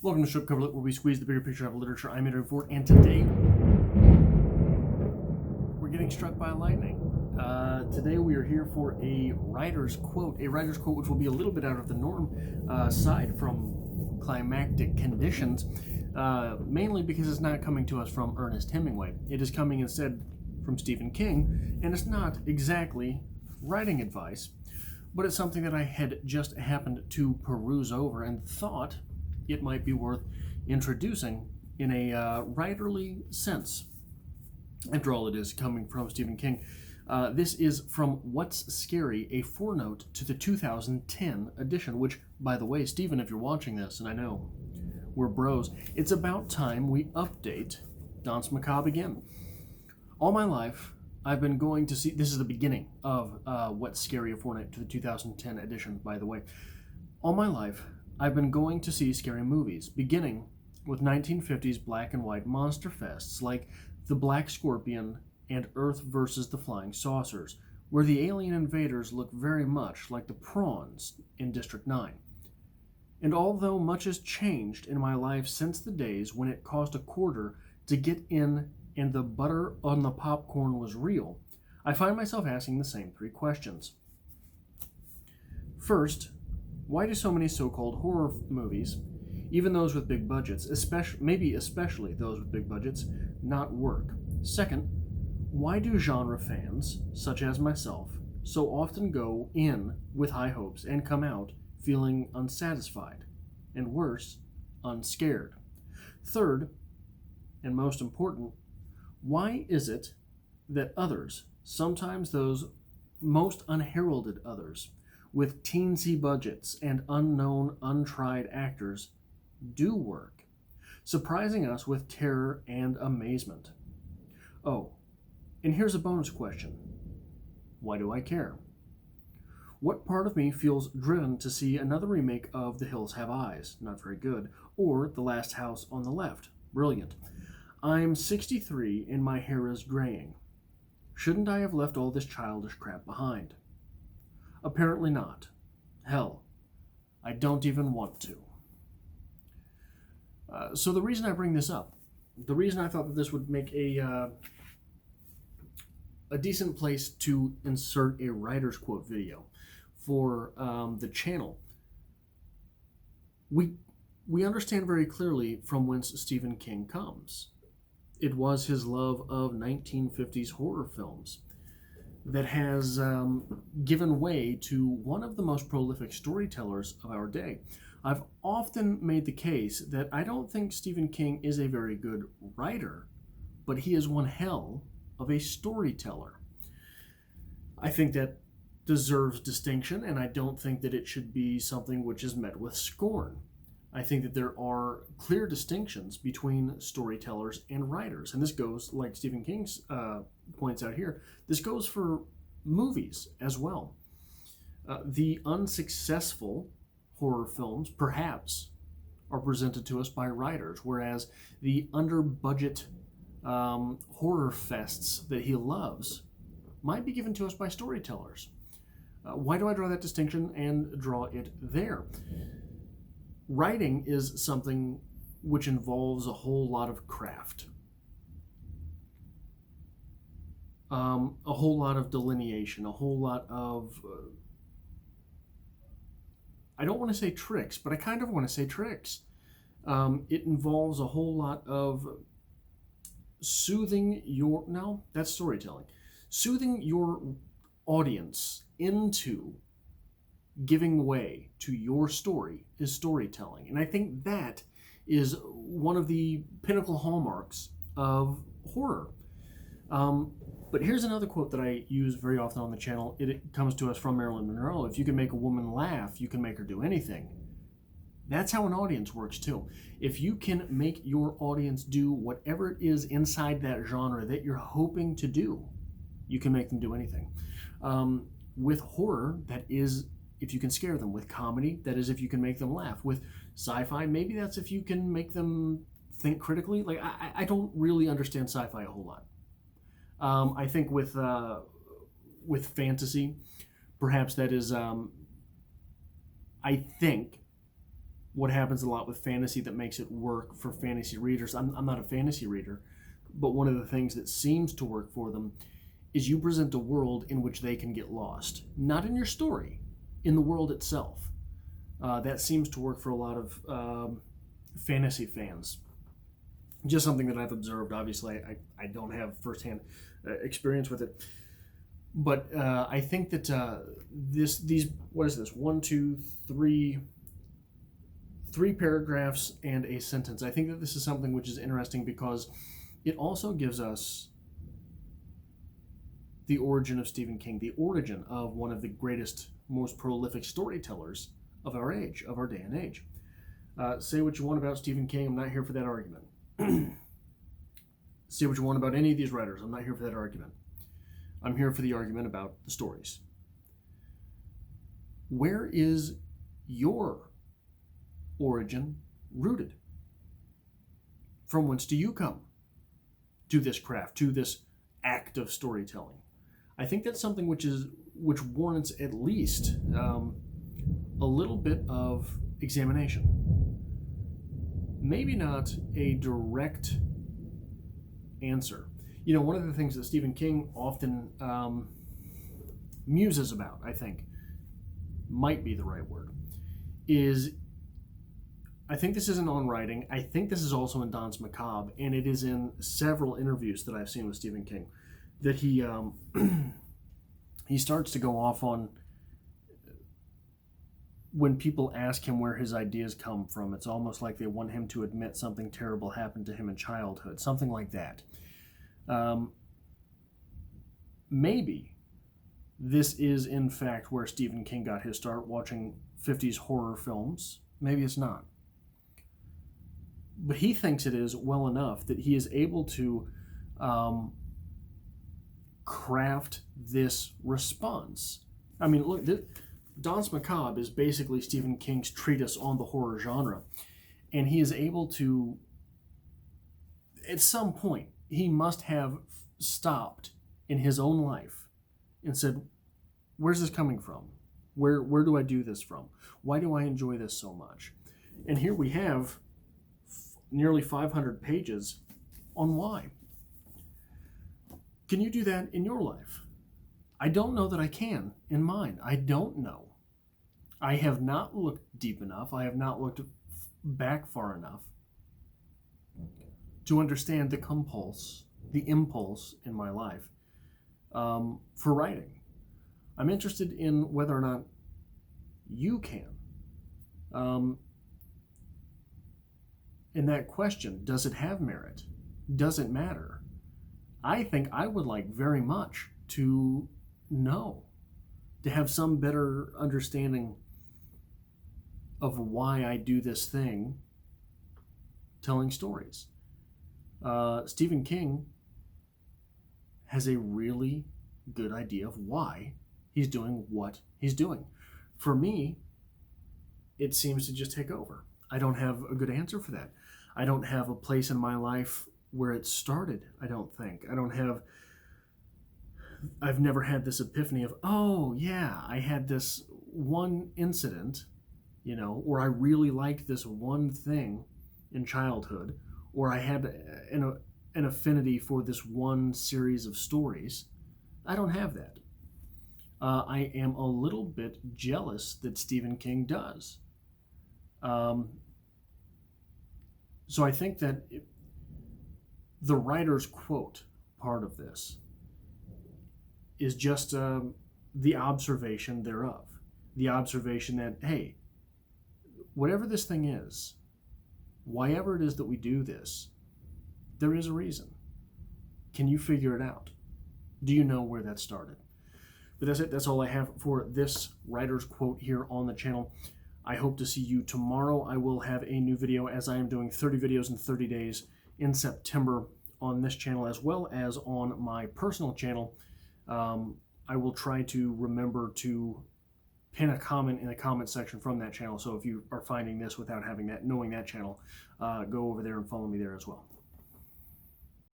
Welcome to Strip Cover Lit, where we squeeze the bigger picture out of literature. I'm Andrew Ford, and today we're getting struck by lightning. Today we are here for a writer's quote which will be a little bit out of the norm, aside from climactic conditions, mainly because it's not coming to us from Ernest Hemingway. It is coming instead from Stephen King, and it's not exactly writing advice, but it's something that I had just happened to peruse over and thought it might be worth introducing in a writerly sense. After all, it is coming from Stephen King. This is from What's Scary, a forenote to the 2010 edition, which, by the way, Stephen, if you're watching this, and I know we're bros, it's about time we update Danse Macabre again. All my life, I've been going to see, this is the beginning of What's Scary, a forenote to the 2010 edition, by the way. All my life, I've been going to see scary movies, beginning with 1950s black and white monster fests like The Black Scorpion and Earth vs. the Flying Saucers, where the alien invaders look very much like the prawns in District 9. And although much has changed in my life since the days when it cost a quarter to get in and the butter on the popcorn was real, I find myself asking the same three questions. First, why do so many so-called horror movies, even those with big budgets, maybe especially those with big budgets, not work? Second, why do genre fans, such as myself, so often go in with high hopes and come out feeling unsatisfied, and worse, unscared? Third, and most important, why is it that others, sometimes those most unheralded others, with teensy budgets and unknown, untried actors, do work, surprising us with terror and amazement? Oh, and here's a bonus question. Why do I care? What part of me feels driven to see another remake of The Hills Have Eyes? Not very good. Or The Last House on the Left? Brilliant. I'm 63 and my hair is graying. Shouldn't I have left all this childish crap behind? Apparently not. Hell, I don't even want to. So the reason I bring this up, the reason I thought that this would make a decent place to insert a writer's quote video for the channel, we understand very clearly from whence Stephen King comes. It was his love of 1950s horror films that has given way to one of the most prolific storytellers of our day. I've often made the case that I don't think Stephen King is a very good writer, but he is one hell of a storyteller. I think that deserves distinction, and I don't think that it should be something which is met with scorn. I think that there are clear distinctions between storytellers and writers, and this goes, like Stephen King points out here, this goes for movies as well. The unsuccessful horror films, perhaps, are presented to us by writers, whereas the under-budget horror fests that he loves might be given to us by storytellers. Why do I draw that distinction and draw it there? Writing is something which involves a whole lot of craft, a whole lot of delineation, a whole lot of, I don't want to say tricks, but I kind of want to say tricks. It involves a whole lot of soothing that's storytelling. Soothing your audience into giving way to your story is storytelling. And I think that is one of the pinnacle hallmarks of horror. But here's another quote that I use very often on the channel. It comes to us from Marilyn Monroe. If you can make a woman laugh, you can make her do anything. That's how an audience works too. If you can make your audience do whatever it is inside that genre that you're hoping to do, you can make them do anything. With horror, that is if you can scare them. With comedy, that is if you can make them laugh. With sci-fi, maybe that's if you can make them think critically. Like, I don't really understand sci-fi a whole lot. I think with fantasy, perhaps that is, I think, what happens a lot with fantasy that makes it work for fantasy readers. I'm not a fantasy reader, but one of the things that seems to work for them is you present a world in which they can get lost. Not in your story, in the world itself. That seems to work for a lot of fantasy fans. Just something that I've observed. Obviously, I don't have firsthand experience with it. But I think that what is this? 1, 2, 3 paragraphs and a sentence. I think that this is something which is interesting because it also gives us the origin of Stephen King, the origin of one of the greatest, most prolific storytellers of our age, of our day and age. Say what you want about Stephen King. I'm not here for that argument. Say what you want about any of these writers. I'm not here for that argument. I'm here for the argument about the stories. Where is your origin rooted? From whence do you come to this craft, to this act of storytelling? I think that's something which warrants at least a little bit of examination. Maybe not a direct answer. You know, one of the things that Stephen King often muses about, I think, might be the right word, is, I think this isn't on writing, I think this is also in Danse Macabre, and it is in several interviews that I've seen with Stephen King, that he he starts to go off on, when people ask him where his ideas come from, it's almost like they want him to admit something terrible happened to him in childhood, something like that. Maybe this is in fact where Stephen King got his start, watching 50s horror films. Maybe it's not. But he thinks it is well enough that he is able to craft this response. I mean, look, Danse Macabre is basically Stephen King's treatise on the horror genre. And he is able to, at some point, he must have stopped in his own life and said, where's this coming from? Where do I do this from? Why do I enjoy this so much? And here we have nearly 500 pages on why. Can you do that in your life? I don't know that I can in mine. I don't know. I have not looked deep enough. I have not looked back far enough to understand the impulse in my life for writing. I'm interested in whether or not you can. In that question, does it have merit? Does it matter? I think I would like very much to know, to have some better understanding of why I do this thing, telling stories. Stephen King has a really good idea of why he's doing what he's doing. For me, it seems to just take over. I don't have a good answer for that. I don't have a place in my life where it started, I don't think. I've never had this epiphany of, oh yeah, I had this one incident, you know, or I really liked this one thing in childhood, or I had an affinity for this one series of stories. I don't have that. I am a little bit jealous that Stephen King does. So I think that the writer's quote part of this is just the observation thereof. The observation that, hey, whatever this thing is, whyever it is that we do this, there is a reason. Can you figure it out? Do you know where that started? But that's it. That's all I have for this writer's quote here on the channel. I hope to see you tomorrow. I will have a new video, as I am doing 30 videos in 30 days in September on this channel, as well as on my personal channel. I will try to remember to pin a comment in the comment section from that channel. So if you are finding this without knowing that channel, go over there and follow me there as well.